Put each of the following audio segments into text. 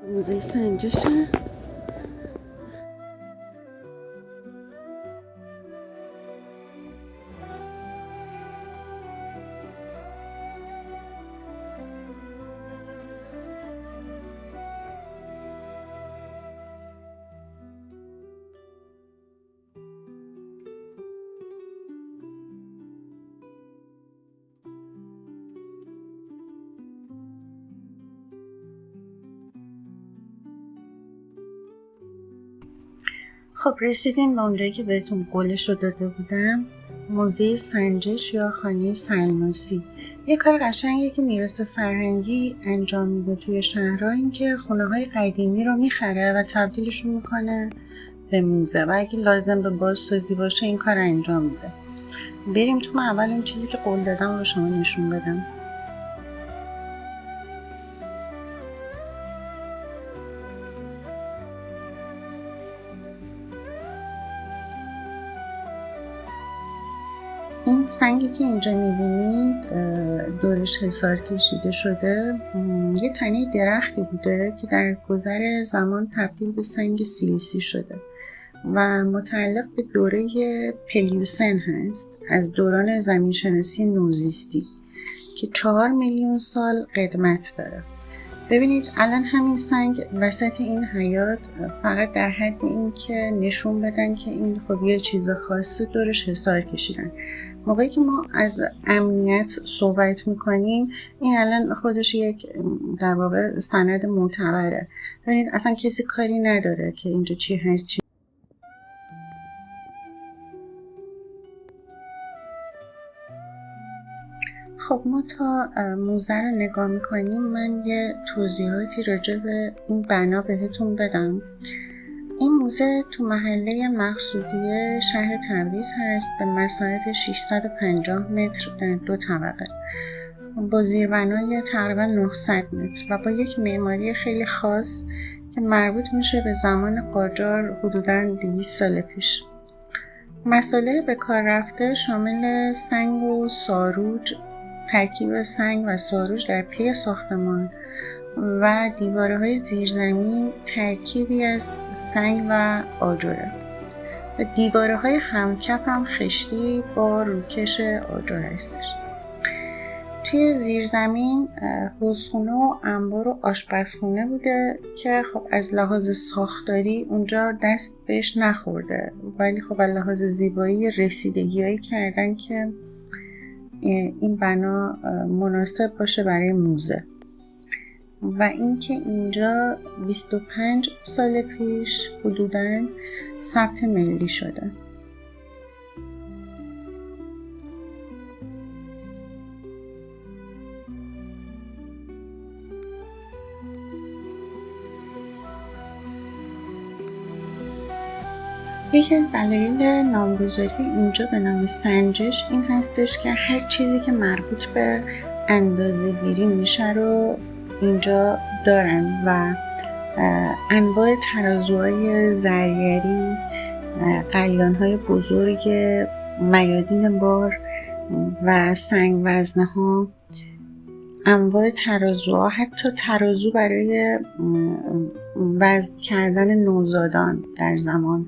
موزه سنجشه. خب رسیدیم به اونجایی که بهتون قولش رو داده بودم، موزه سنجش یا خانه سلماسی. یه کار قشنگیه که میراث فرهنگی انجام میده توی شهرها، این که خونه‌های قدیمی رو میخره و تبدیلشون میکنه به موزه و اگه لازم به بازسازی باشه این کار انجام میده. بریم تو. اول اون چیزی که قول دادم رو شما نشون بدم. این سنگی که اینجا میبینید دورش حصار کشیده شده، یه تنه درختی بوده که در گذر زمان تبدیل به سنگ سیلیسی شده و متعلق به دوره پلیوسن هست، از دوران زمینشناسی نوزیستی که 4 میلیون سال قدمت داره. ببینید الان همین سنگ وسط این حیاط فقط در حد این که نشون بدن که این خب یه چیز خاصه دورش حصار کشیدن. موقعی که ما از امنیت صحبت میکنیم این الان خودش یک در واقع سند معتبره. ببینید اصلا کسی کاری نداره که اینجا چی هست چی. خب ما تا موزه رو نگاه میکنیم من یه توضیحاتی راجع به این بنا بهتون بدم. این موزه تو محله مقصودیه شهر تبریز هست به مساحت 650 متر در 2 طبقه با زیربنای تقریبا 900 متر و با یک معماری خیلی خاص که مربوط میشه به زمان قاجار حدوداً 200 سال پیش. مساله به کار رفته شامل سنگ و ساروج، ترکیب سنگ و ساروج در پی ساختمان و دیواره‌های زیرزمین ترکیبی از سنگ و آجره و دیواره‌های همکف هم خشتی با روکش آجر هستش. توی زیرزمین حوضخونه و انبار و آشپزخونه بوده که خب از لحاظ ساختاری اونجا دست بهش نخورده، ولی خب از لحاظ زیبایی رسیدگی‌هایی کردن که این بنا مناسب باشه برای موزه. و اینکه اینجا 25 سال پیش حدوداً ثبت ملی شده. یکی از دلایل نامگذاری اینجا به نام سنجش این هستش که هر چیزی که مربوط به اندازه‌گیری میشه رو اینجا دارن و انواع ترازوهای ضریری، قلیان‌های بزرگ، میادین بار و سنگ وزنه‌ها، انواع ترازوها، حتی ترازو برای وزن کردن نوزادان در زمان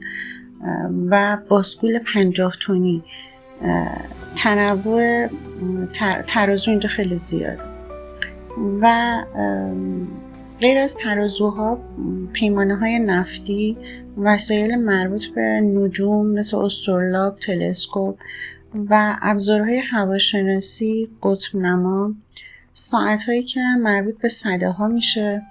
و باسکول 50 تنی. تنوع ترازو اینجا خیلی زیاده و غیر از ترازوها پیمانه‌های نفتی، وسایل مربوط به نجوم مثل استرلاب، تلسکوپ و ابزارهای هواشناسی، قطب نما، ساعت‌هایی که مربوط به سده‌ها میشه.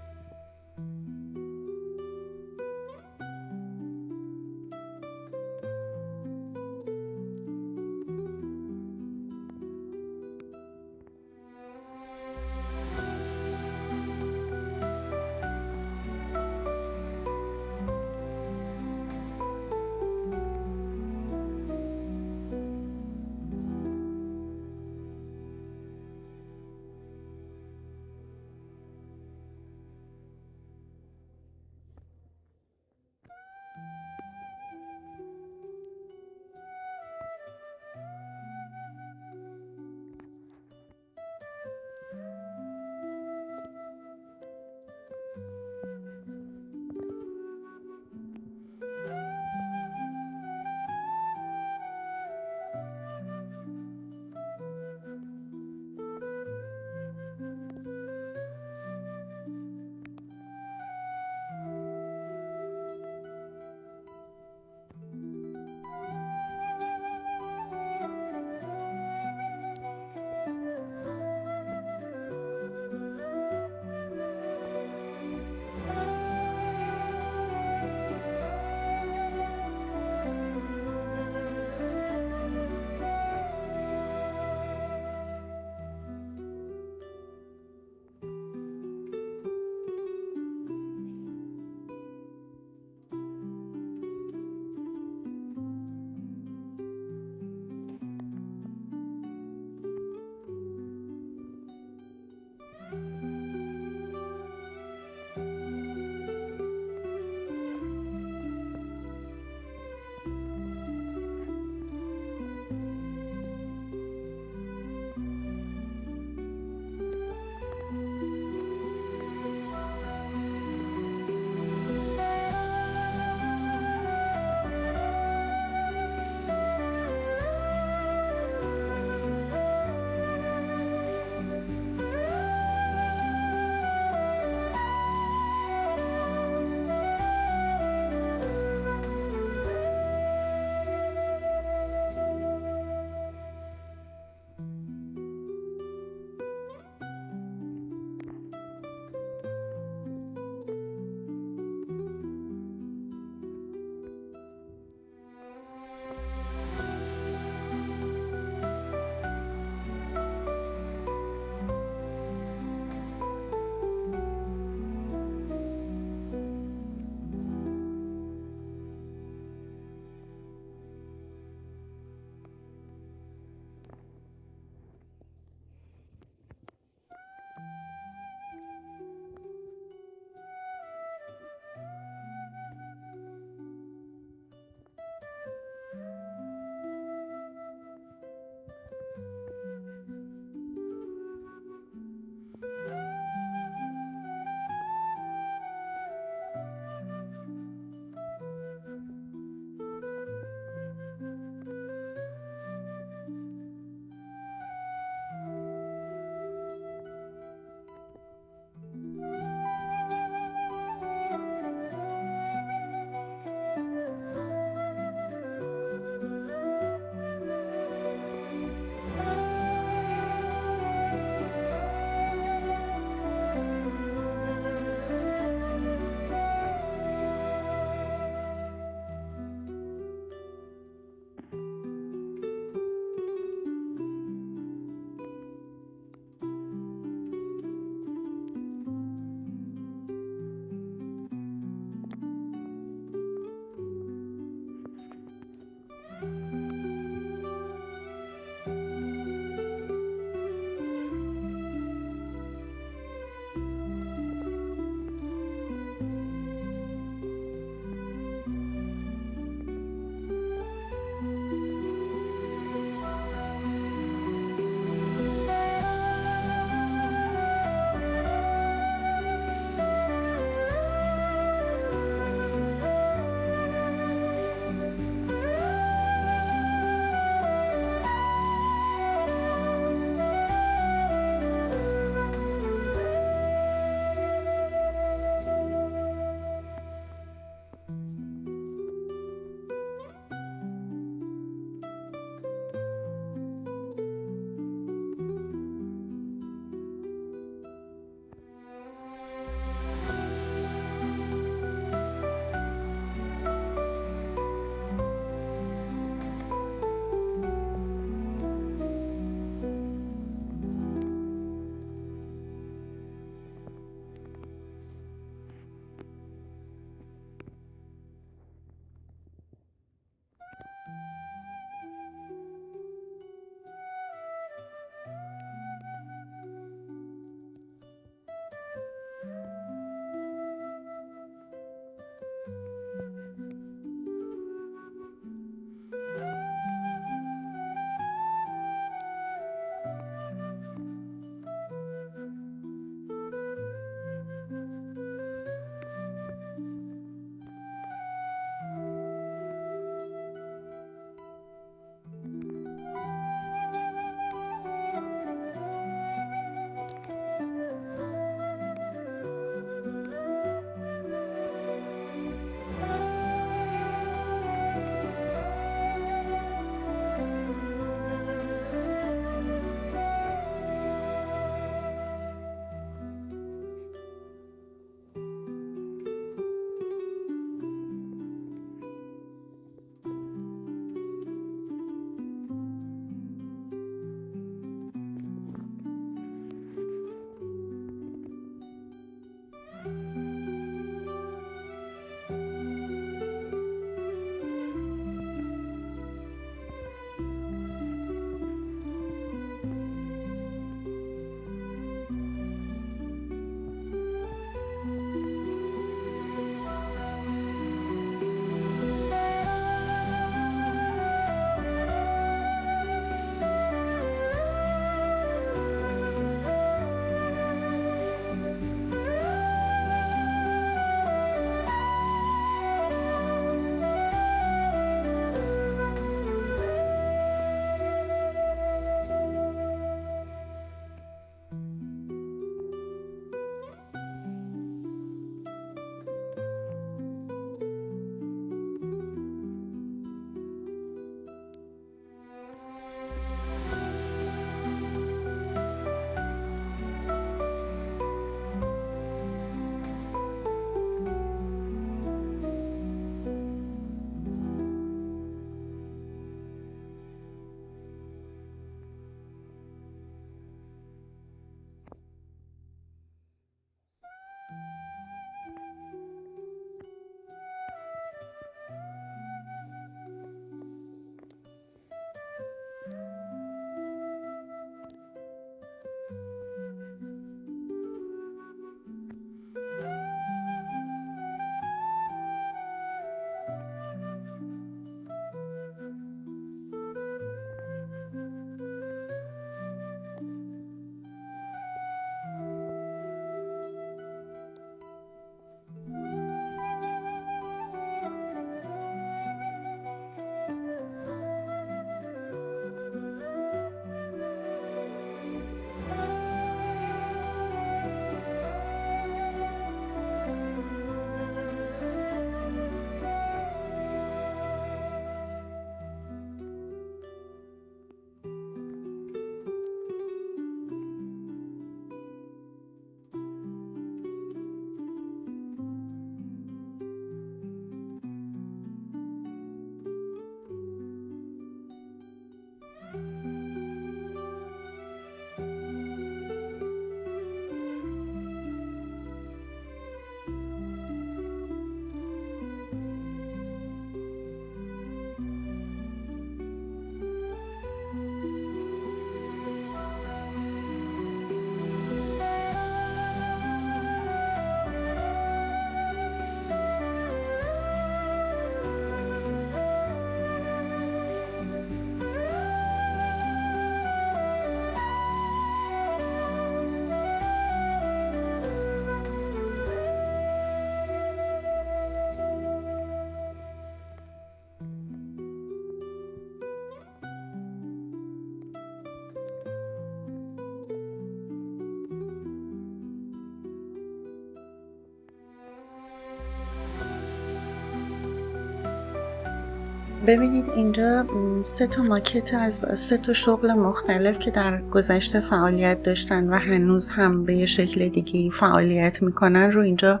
ببینید اینجا 3 تا ماکت از 3 تا شغل مختلف که در گذشته فعالیت داشتن و هنوز هم به یه شکل دیگه فعالیت میکنن رو اینجا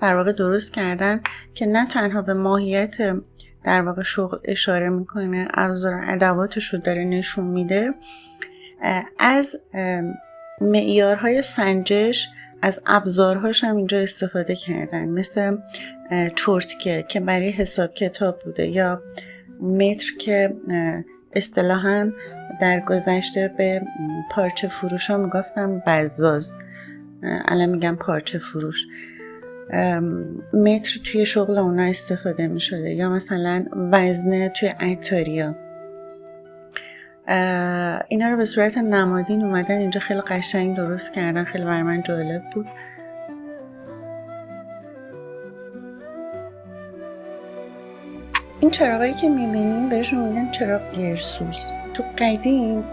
در واقع درست کردن که نه تنها به ماهیت در واقع شغل اشاره میکنه، ابزار و ادواتش رو داره نشون میده، از معیارهای سنجش از ابزارهاش هم اینجا استفاده کردن، مثل چرتکه که برای حساب کتاب بوده، یا متر که اصطلاحاً در گذشته به پارچه فروش ها میگفتم بزاز، الان میگم پارچه فروش. متر توی شغل اونا استفاده میشده، یا مثلا وزنه توی عطاریا. اینا رو به صورت نمادین اومدن اینجا خیلی قشنگ درست کردن، خیلی برای من جالب بود. این چراغایی که میبینین بهشون میگن چراغ گرسوز. تو قدیم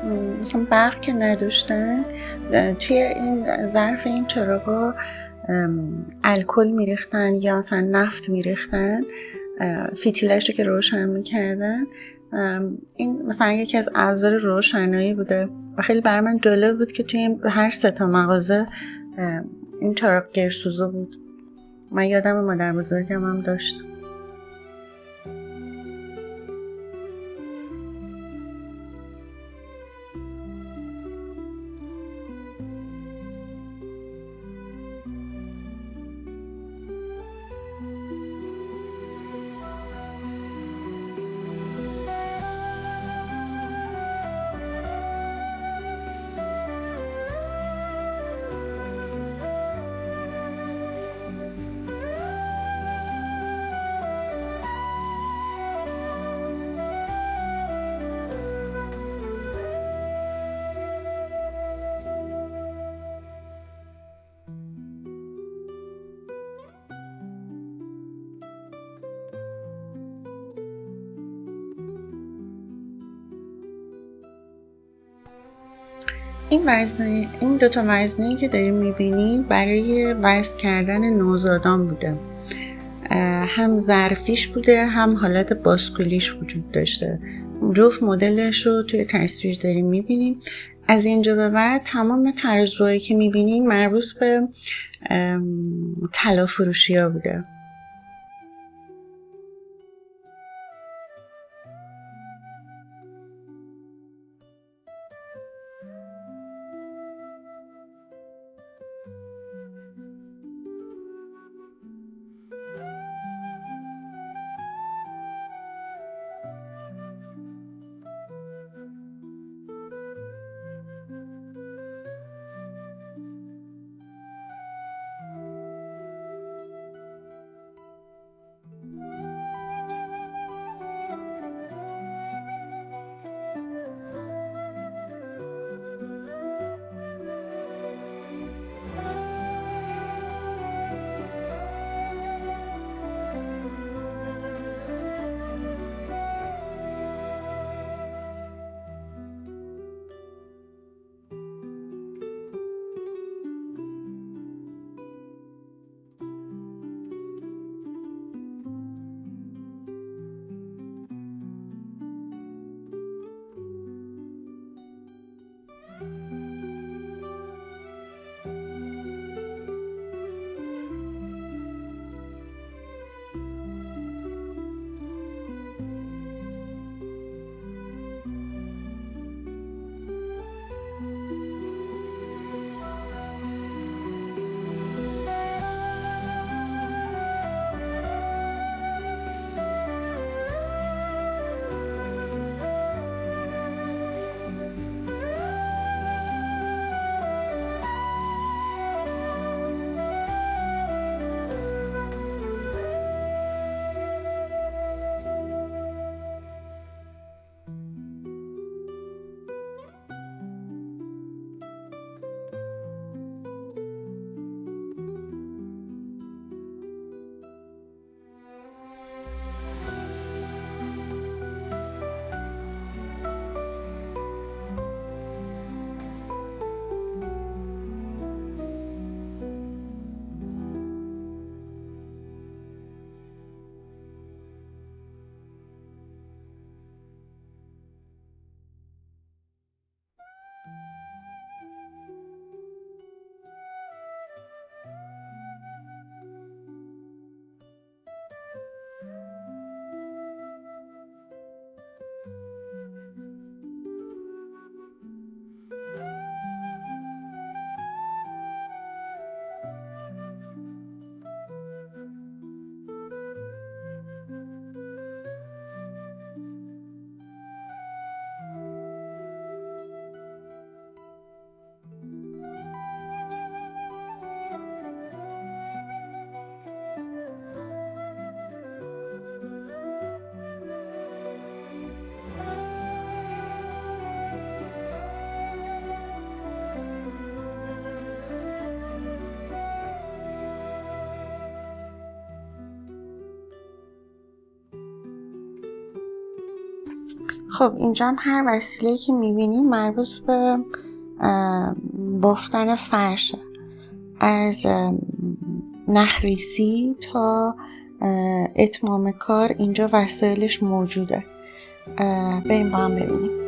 مثلا برق که نداشتن، توی این ظرف این چراغا الکل میریختن یا مثلا نفت میریختن، فتیلش رو که روشن میکردن. این مثلا یکی از ابزار روشنایی بوده و خیلی برای من جالب بود که توی هر 3 تا مغازه این چراغ گرسوزا بود. من یادم مادر بزرگم هم داشت. این 2 تا وزنه‌ای که داریم میبینید برای وزن کردن نوزادان بوده، هم ظرفیش بوده هم حالت باسکولیش وجود داشته. جفت مدلش رو توی تصویر داریم میبینیم. از اینجا به بعد تمام ترازوهایی که میبینید مربوط به طلا فروشی ها بوده. خب اینجا هم هر وسیله‌ای که میبینیم مربوط به بافتن فرشه، از نخریسی تا اتمام کار اینجا وسایلش موجوده. بریم با هم ببینیم.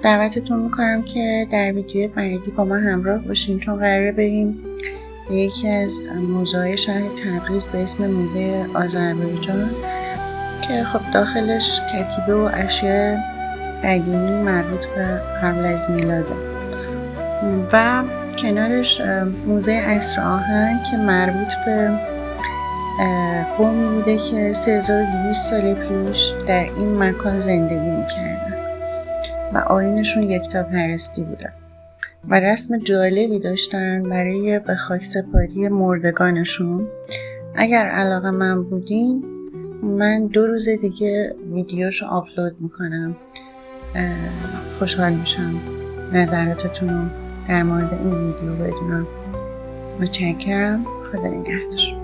دعوتتون میکنم که در ویدیو بعدی با من همراه باشین، چون قراره بریم به یکی از موزه‌های شهر تبریز به اسم موزه آذربایجان که خب داخلش کتیبه و اشیاء قدیمی مربوط به قبل از میلاده و کنارش موزه عصر آهن که مربوط به قومی بوده که 3200 سال پیش در این مکان زندگی میکردن و آیینشون یکتاپرستی بوده و رسم جالبی داشتن برای به خاک سپاری مردگانشون. اگر علاقه من بودین من 2 روز دیگه ویدیوشو آپلود میکنم. خوشحال میشم نظراتتون رو در مورد این ویدیو بدونم. متشکرم. خدا نگهدار.